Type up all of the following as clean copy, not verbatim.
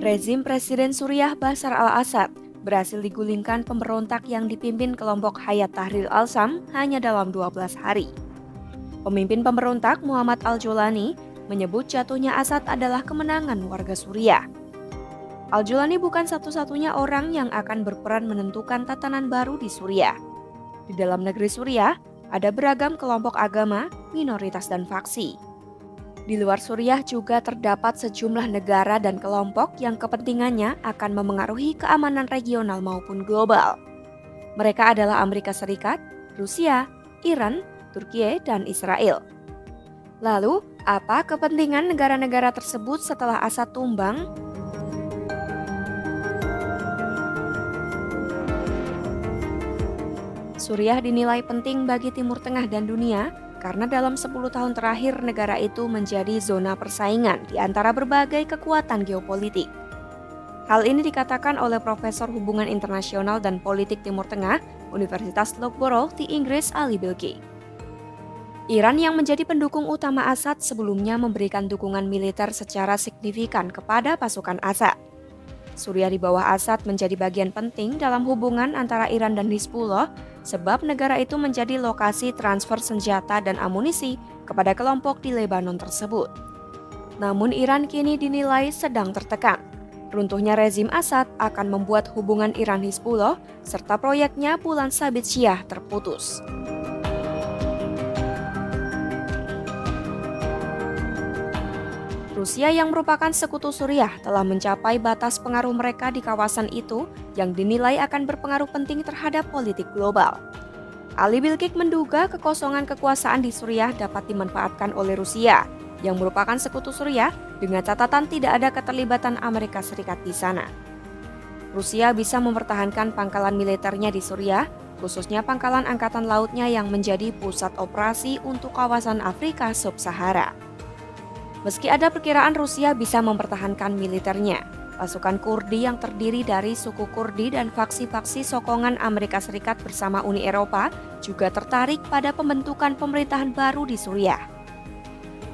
Rezim Presiden Suriah Bashar al-Assad berhasil digulingkan pemberontak yang dipimpin kelompok Hayat Tahrir al-Sham hanya dalam 12 hari. Pemimpin pemberontak Muhammad al-Jolani menyebut jatuhnya Assad adalah kemenangan warga Suriah. Al-Jolani bukan satu-satunya orang yang akan berperan menentukan tatanan baru di Suriah. Di dalam negeri Suriah, ada beragam kelompok agama, minoritas dan faksi. Di luar Suriah juga terdapat sejumlah negara dan kelompok yang kepentingannya akan memengaruhi keamanan regional maupun global. Mereka adalah Amerika Serikat, Rusia, Iran, Turki, dan Israel. Lalu, apa kepentingan negara-negara tersebut setelah Assad tumbang? Suriah dinilai penting bagi Timur Tengah dan dunia karena dalam 10 tahun terakhir negara itu menjadi zona persaingan di antara berbagai kekuatan geopolitik. Hal ini dikatakan oleh Profesor Hubungan Internasional dan Politik Timur Tengah Universitas Loughborough di Inggris Ali Bilgi. Iran yang menjadi pendukung utama Assad sebelumnya memberikan dukungan militer secara signifikan kepada pasukan Assad. Suriah di bawah Assad menjadi bagian penting dalam hubungan antara Iran dan Hizbullah sebab negara itu menjadi lokasi transfer senjata dan amunisi kepada kelompok di Lebanon tersebut. Namun Iran kini dinilai sedang tertekan. Runtuhnya rezim Assad akan membuat hubungan Iran-Hizbullah serta proyeknya Bulan Sabit Syiah terputus. Rusia yang merupakan sekutu Suriah telah mencapai batas pengaruh mereka di kawasan itu yang dinilai akan berpengaruh penting terhadap politik global. Ali Bilgik menduga kekosongan kekuasaan di Suriah dapat dimanfaatkan oleh Rusia yang merupakan sekutu Suriah dengan catatan tidak ada keterlibatan Amerika Serikat di sana. Rusia bisa mempertahankan pangkalan militernya di Suriah, khususnya pangkalan angkatan lautnya yang menjadi pusat operasi untuk kawasan Afrika Sub-Sahara. Meski ada perkiraan Rusia bisa mempertahankan militernya, pasukan Kurdi yang terdiri dari suku Kurdi dan faksi-faksi sokongan Amerika Serikat bersama Uni Eropa juga tertarik pada pembentukan pemerintahan baru di Suriah.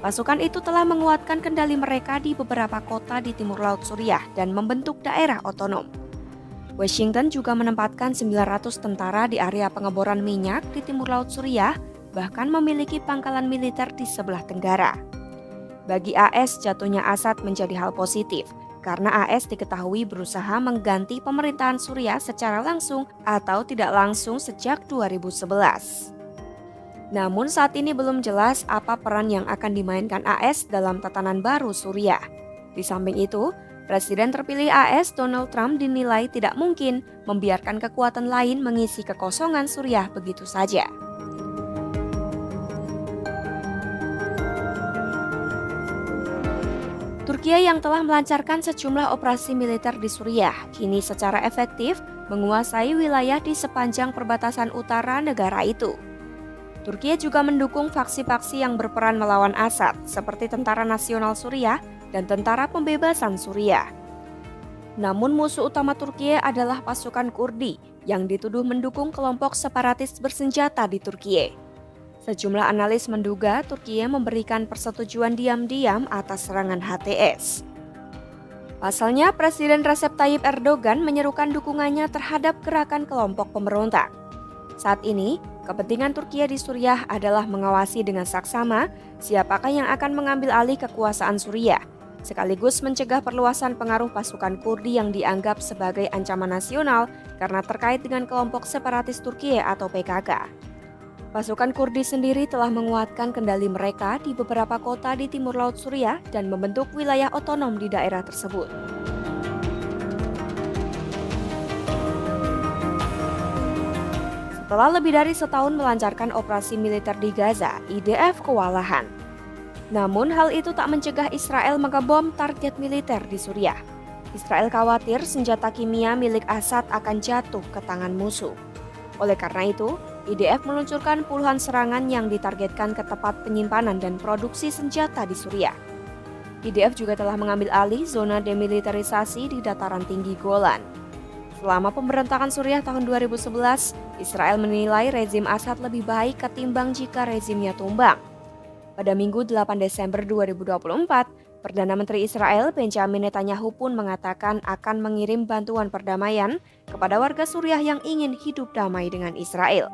Pasukan itu telah menguatkan kendali mereka di beberapa kota di timur laut Suriah dan membentuk daerah otonom. Washington juga menempatkan 900 tentara di area pengeboran minyak di timur laut Suriah, bahkan memiliki pangkalan militer di sebelah tenggara. Bagi AS, jatuhnya Assad menjadi hal positif karena AS diketahui berusaha mengganti pemerintahan Suriah secara langsung atau tidak langsung sejak 2011. Namun saat ini belum jelas apa peran yang akan dimainkan AS dalam tatanan baru Suriah. Di samping itu, Presiden terpilih AS Donald Trump dinilai tidak mungkin membiarkan kekuatan lain mengisi kekosongan Suriah begitu saja. Turki yang telah melancarkan sejumlah operasi militer di Suriah kini secara efektif menguasai wilayah di sepanjang perbatasan utara negara itu. Turki juga mendukung faksi-faksi yang berperan melawan Assad seperti Tentara Nasional Suriah dan Tentara Pembebasan Suriah. Namun musuh utama Turki adalah pasukan Kurdi yang dituduh mendukung kelompok separatis bersenjata di Turki. Sejumlah analis menduga Turki memberikan persetujuan diam-diam atas serangan HTS. Pasalnya, Presiden Recep Tayyip Erdogan menyerukan dukungannya terhadap gerakan kelompok pemberontak. Saat ini, kepentingan Turki di Suriah adalah mengawasi dengan saksama siapakah yang akan mengambil alih kekuasaan Suriah, sekaligus mencegah perluasan pengaruh pasukan Kurdi yang dianggap sebagai ancaman nasional karena terkait dengan kelompok separatis Turki atau PKK. Pasukan Kurdi sendiri telah menguatkan kendali mereka di beberapa kota di timur laut Suriah dan membentuk wilayah otonom di daerah tersebut. Setelah lebih dari setahun melancarkan operasi militer di Gaza, IDF kewalahan. Namun hal itu tak mencegah Israel mengebom target militer di Suriah. Israel khawatir senjata kimia milik Assad akan jatuh ke tangan musuh. Oleh karena itu, IDF meluncurkan puluhan serangan yang ditargetkan ke tempat penyimpanan dan produksi senjata di Suriah. IDF juga telah mengambil alih zona demilitarisasi di dataran tinggi Golan. Selama pemberontakan Suriah tahun 2011, Israel menilai rezim Assad lebih baik ketimbang jika rezimnya tumbang. Pada Minggu 8 Desember 2024, Perdana Menteri Israel Benjamin Netanyahu pun mengatakan akan mengirim bantuan perdamaian kepada warga Suriah yang ingin hidup damai dengan Israel.